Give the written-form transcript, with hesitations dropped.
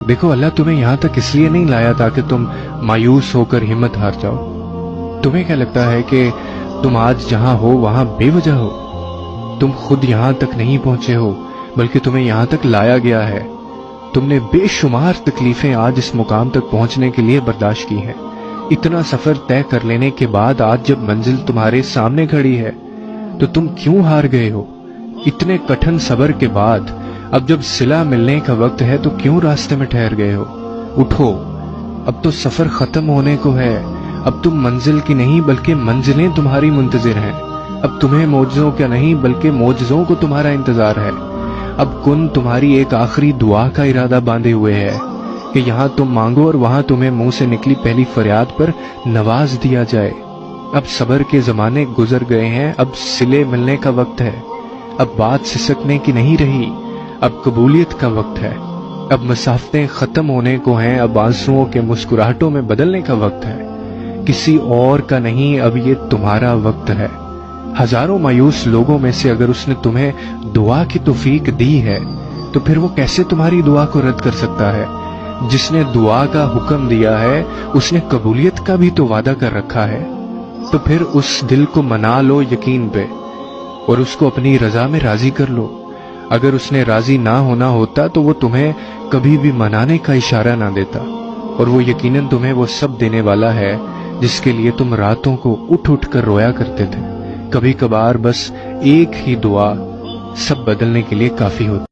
دیکھو اللہ تمہیں یہاں تک اس لیے نہیں لایا تاکہ تم مایوس ہو کر ہمت ہار جاؤ۔ تمہیں کیا لگتا ہے کہ تم آج جہاں ہو وہاں بے وجہ ہو؟ تم خود یہاں تک نہیں پہنچے ہو بلکہ تمہیں یہاں تک لایا گیا ہے۔ تم نے بے شمار تکلیفیں آج اس مقام تک پہنچنے کے لیے برداشت کی ہیں۔ اتنا سفر طے کر لینے کے بعد آج جب منزل تمہارے سامنے کھڑی ہے تو تم کیوں ہار گئے ہو؟ اتنے کٹھن صبر کے بعد اب جب صلہ ملنے کا وقت ہے تو کیوں راستے میں ٹھہر گئے ہو؟ اٹھو، اب تو سفر ختم ہونے کو ہے۔ اب تم منزل کی نہیں بلکہ منزلیں تمہاری منتظر ہیں۔ اب تمہیں معجزوں کا نہیں بلکہ معجزوں کو تمہارا انتظار ہے۔ اب کن تمہاری ایک آخری دعا کا ارادہ باندھے ہوئے ہے کہ یہاں تم مانگو اور وہاں تمہیں منہ سے نکلی پہلی فریاد پر نواز دیا جائے۔ اب صبر کے زمانے گزر گئے ہیں، اب صلے ملنے کا وقت ہے۔ اب بات سسکنے کی نہیں رہی، اب قبولیت کا وقت ہے۔ اب مسافتیں ختم ہونے کو ہیں، اب آنسوؤں کے مسکراہٹوں میں بدلنے کا وقت ہے۔ کسی اور کا نہیں، اب یہ تمہارا وقت ہے۔ ہزاروں مایوس لوگوں میں سے اگر اس نے تمہیں دعا کی توفیق دی ہے تو پھر وہ کیسے تمہاری دعا کو رد کر سکتا ہے؟ جس نے دعا کا حکم دیا ہے اس نے قبولیت کا بھی تو وعدہ کر رکھا ہے۔ تو پھر اس دل کو منا لو یقین پہ اور اس کو اپنی رضا میں راضی کر لو۔ اگر اس نے راضی نہ ہونا ہوتا تو وہ تمہیں کبھی بھی منانے کا اشارہ نہ دیتا، اور وہ یقیناً تمہیں وہ سب دینے والا ہے جس کے لیے تم راتوں کو اٹھ اٹھ کر رویا کرتے تھے۔ کبھی کبھار بس ایک ہی دعا سب بدلنے کے لیے کافی ہوتی۔